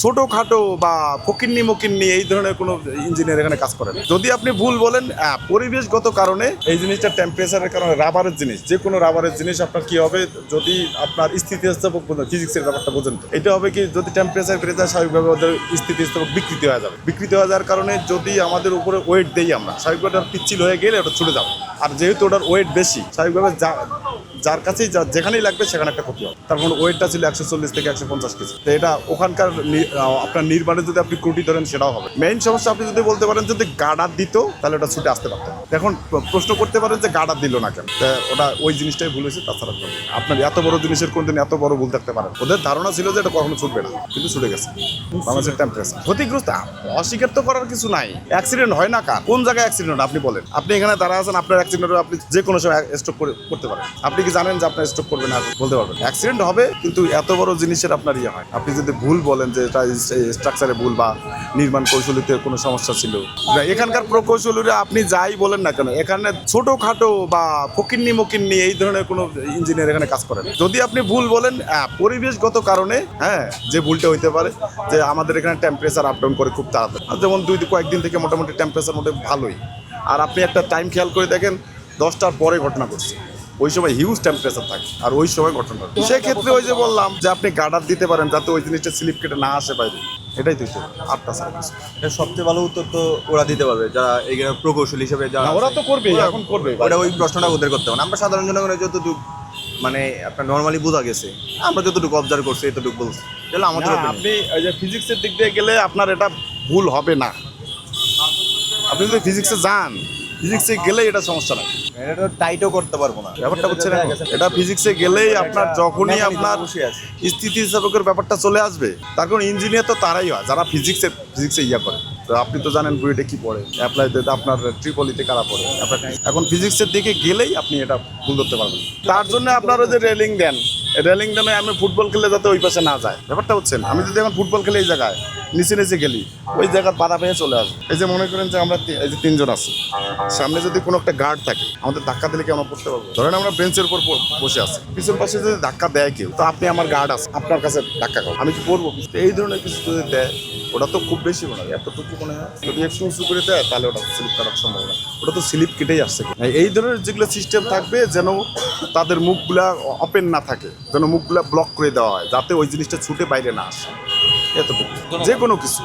ছোটোখাটো বা ফকিন্নি মকিন্নি এই ধরনের কোনো ইঞ্জিনিয়ার এখানে কাজ করে না। যদি আপনি ভুল বলেন পরিবেশগত কারণে এই জিনিসটা টেম্পারেচারের কারণে রাবারের জিনিস, যে কোনো রাবারের জিনিস আপনার কি হবে, যদি আপনার স্থিতিস্থাপক ফিজিক্সের ব্যাপারটা বোঝেন তো, এটা হবে কি যদি টেম্পারেচার বেড়ে যায় স্বাভাবিকভাবে ওদের স্থিতিস্থাপক বিকৃতি হয়ে যাবে। বিকৃতি হয়ে যাওয়ার কারণে যদি আমাদের উপরে ওয়েট দেই আমরা, স্বাভাবিকভাবে ওটা পিচ্ছিল হয়ে গেলে ওটা ছুটে যাবে। আর যেহেতু ওটার ওয়েট বেশি, স্বাভাবিকভাবে যার কাছেই যেখানেই লাগবে সেখানে একটা ক্ষতি হবে। তার মানে ওয়েটটা ছিল 140 থেকে 150 কেজি। তো এটা ওখানকার আপনার নির্মাণে যদি আপনি ত্রুটি ধরেন সেটাও হবে। মেইন সমস্যা আপনি যদি বলতে পারেন যদি গার্ডার দিত তাহলে ওটা ছুটে আসতে পারতো। এখন প্রশ্ন করতে পারেন যে গার্ডার দিল না কেন, ওটা ওই জিনিসটাই ভুল হয়েছে। তাছাড়া আপনার এত বড় জিনিসের কোনদিন এত বড় ভুল থাকতে পারে। ওদের ধারণা ছিল যে এটা কখনো ছুটবে না, কিন্তু ছুটে গেছে। বাংলাদেশের টেম্পারেচার ক্ষতিগ্রস্ত, অস্বীকার তো করার কিছু নাই। অ্যাক্সিডেন্ট হয় না কার, কোন জায়গায় অ্যাক্সিডেন্ট আপনি বলেন। আপনি এখানে দাঁড়া আছেন, আপনার অ্যাক্সিডেন্ট আপনি যে কোনো সময় স্ট্রোক করতে পারেন। আপনি কি জানেন যে আপনার স্ট্রোক করবে না, বলতে পারবেন। অ্যাক্সিডেন্ট হবে, কিন্তু এত বড় জিনিসের আপনার ইয়ে হয়। আপনি যদি ভুল বলেন যে এটা স্ট্রাকচারে ভুল বা নির্মাণ কৌশলীতে কোনো সমস্যা ছিল, এখানকার প্রকৌশলীরা আপনি যাই বলেন না কেন, এখানে ছোটোখাটো বা ফকিন্নি মকিন্নি এই ধরনের কোনো ইঞ্জিনিয়ার এখানে কাজ করেন। যদি আপনি ভুল বলেন পরিবেশগত কারণে, যে ভুলটা হইতে পারে যে আমাদের এখানে টেম্পারেচার আপ ডাউন করে খুব তাড়াতাড়ি, যেমন কয়েকদিন থেকে মোটামুটি টেম্পারেচার মোটামুটি ভালোই। আর আপনি একটা টাইম খেয়াল করে দেখেন 10টার পরে ঘটনা ঘটছে, ওই সময় হিউজ টেম্পারেচার থাকে আর ওই সময় ঘটনা। সেক্ষেত্রে ওই যে বললাম যে আপনি গার্ডার দিতে পারেন যাতে ওই জিনিসটা স্লিপ কেটে না আসে বাইরে, এটাই তো আটটা সার্ভিস। সবচেয়ে ভালো উত্তর তো ওরা দিতে পারবে, যারা এখানে প্রকৌশলী হিসেবে যারা ওরা তো করবে, এখন করবে। ওটা ওই প্রশ্নটা ওদের করতে হবে না। আমরা সাধারণ জনগণের যতটুকু মানে আপনার নর্মালি বোঝা গেছে, আমরা যতটুকু অবজার্ভ করছি এতটুকু বলছি, তাহলে আমাদের আপনি ওই যে ফিজিক্সের দিক দিয়ে গেলে আপনার এটা ভুল হবে না। আপনি যদি ফিজিক্সে যান, ফিজিক্সে গেলেই এটা সমস্যা না, এটা টাইটও করতে পারবো না ব্যাপারটা হচ্ছে না। এটা ফিজিক্সে গেলেই আপনার যখনই আপনার স্থিতিস্থাপকের ব্যাপারটা চলে আসবে, তার কারণ ইঞ্জিনিয়ার তো তারাই হয় যারা ফিজিক্সে ইয়া করে। তো আপনি তো জানেন বুয়েটে কি পড়ে, অ্যাপ্লাইতে আপনার ট্রিপলিতে কারা পড়ে। এখন ফিজিক্সের দিকে গেলেই আপনি এটা ভুল ধরতে পারবেন। তার জন্য আপনারা যে রেলিং দেন, রেলিং দেন আমি ফুটবল খেলে যাতে ওই পাশে না যায়। ব্যাপারটা হচ্ছে না, আমি যদি এখন ফুটবল খেলে এই জায়গায় নিচে গেলি, ওই জায়গার বাধা পেয়ে চলে আসবে। এই যে মনে করেন যে আমরা এই যে 3 জন আছি, সামনে যদি কোনো একটা গার্ড থাকে, আমাদের ধাক্কা দিলে কি আমরা পড়তে পারবো? ধরেন আমরা বেঞ্চের উপর বসে আছি, পিছন পাশে যদি ধাক্কা দেয় কেউ, তো আপনি আমার গার্ড আছে, আপনার কাছে ধাক্কা খাবো, আমি কি পড়বো? এই ধরনের কিছু যদি দেয়, ওটা তো খুব বেশি মনে হয়, এতটুকু মনে হয়। যদি একটু উঁচু করে দেয় তাহলে ওটা স্লিপ কাটার সম্ভাবনা, ওটা তো স্লিপ কেটেই আসছে। এই ধরনের যেগুলো সিস্টেম থাকবে, যেন তাদের মুখগুলা ওপেন না থাকে, যেন মুখগুলা ব্লক করে দেওয়া হয়, যাতে ওই জিনিসটা ছুটে বাইরে না আসে, এতটুকু। যে কোনো কিছু